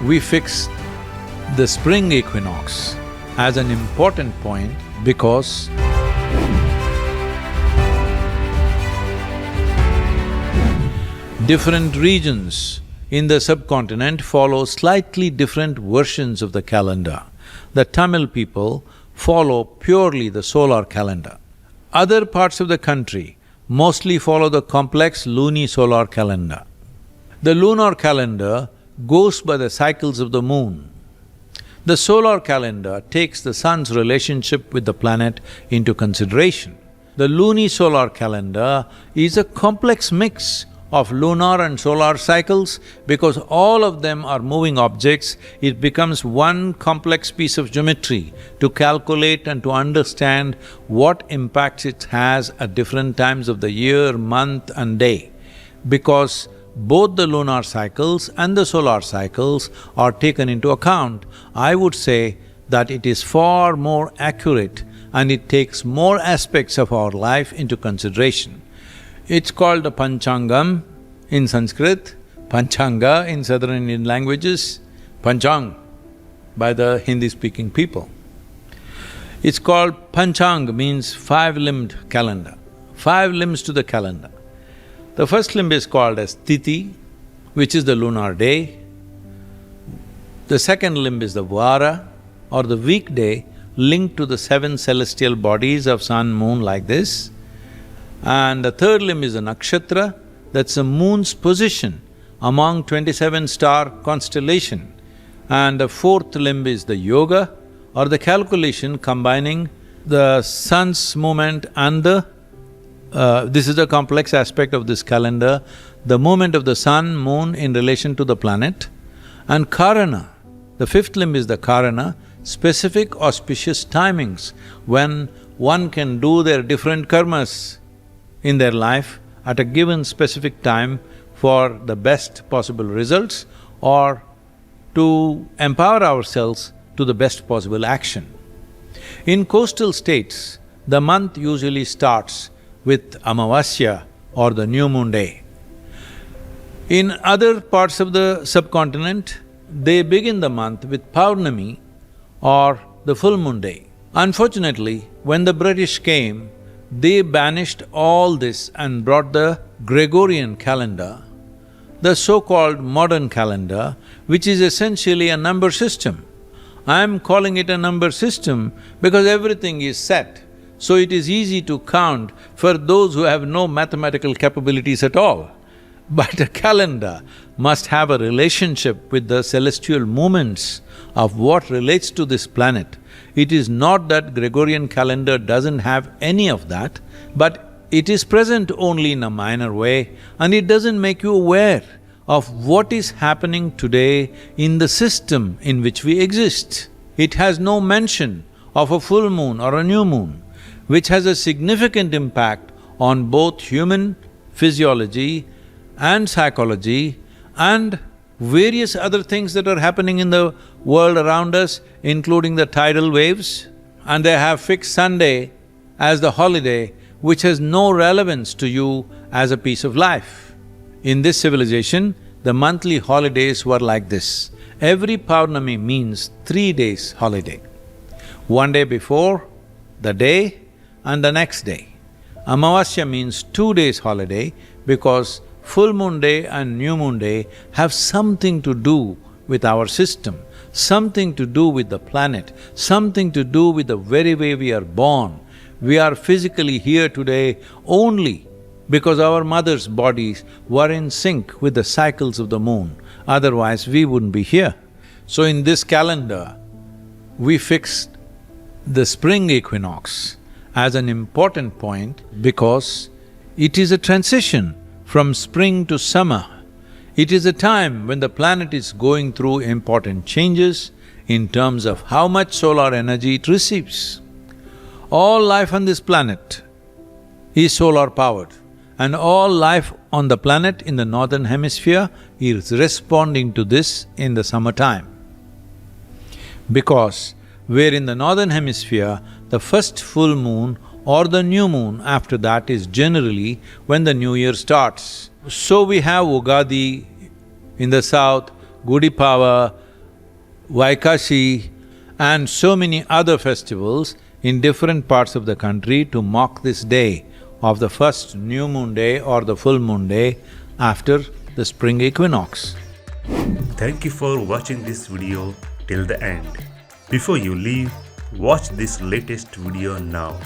we fix the spring equinox as an important point because different regions in the subcontinent follow slightly different versions of the calendar. The Tamil people follow purely the solar calendar. Other parts of the country mostly follow the complex lunisolar calendar. The lunar calendar goes by the cycles of the moon. The solar calendar takes the sun's relationship with the planet into consideration. The lunisolar calendar is a complex mix of lunar and solar cycles. Because all of them are moving objects, it becomes one complex piece of geometry to calculate and to understand what impacts it has at different times of the year, month and day. Because both the lunar cycles and the solar cycles are taken into account, I would say that it is far more accurate and it takes more aspects of our life into consideration. It's called a Panchangam in Sanskrit, Panchanga in southern Indian languages, Panchang by the Hindi-speaking people. It's called Panchang means five-limbed calendar, 5 limbs to the calendar. The first limb is called as Tithi, which is the lunar day. The second limb is the Vara or the weekday linked to the 7 celestial bodies of sun, moon like this. And the third limb is a nakshatra, that's the moon's position among 27 star constellation. And the fourth limb is the yoga or the calculation combining the sun's movement and this is the complex aspect of this calendar, the movement of the sun, moon in relation to the planet. And Karana, the fifth limb is the Karana, specific auspicious timings when one can do their different karmas in their life at a given specific time for the best possible results or to empower ourselves to the best possible action. In coastal states, the month usually starts with Amavasya or the new moon day. In other parts of the subcontinent, they begin the month with Paurnami or the full moon day. Unfortunately, when the British came, they banished all this and brought the Gregorian calendar, the so-called modern calendar, which is essentially a number system. I am calling it a number system because everything is set, so it is easy to count for those who have no mathematical capabilities at all. But a calendar must have a relationship with the celestial movements of what relates to this planet. It is not that Gregorian calendar doesn't have any of that, but it is present only in a minor way and it doesn't make you aware of what is happening today in the system in which we exist. It has no mention of a full moon or a new moon, which has a significant impact on both human physiology and psychology and various other things that are happening in the world around us, including the tidal waves, and they have fixed Sunday as the holiday, which has no relevance to you as a piece of life. In this civilization, the monthly holidays were like this. Every Paurnami means 3 days holiday. 1 day before, the day, and the next day. Amavasya means 2 days holiday because full moon day and new moon day have something to do with our system, something to do with the planet, something to do with the very way we are born. We are physically here today only because our mother's bodies were in sync with the cycles of the moon, otherwise we wouldn't be here. So in this calendar, we fixed the spring equinox as an important point because it is a transition from spring to summer. It is a time when the planet is going through important changes in terms of how much solar energy it receives. All life on this planet is solar-powered, and all life on the planet in the northern hemisphere is responding to this in the summertime. Because where in the northern hemisphere, the first full moon or the new moon after that is generally when the new year starts. So we have Ugadi in the south, Gudi Pava, Vaikasi, and so many other festivals in different parts of the country to mark this day of the first new moon day or the full moon day after the spring equinox. Thank you for watching this video till the end. Before you leave, watch this latest video now.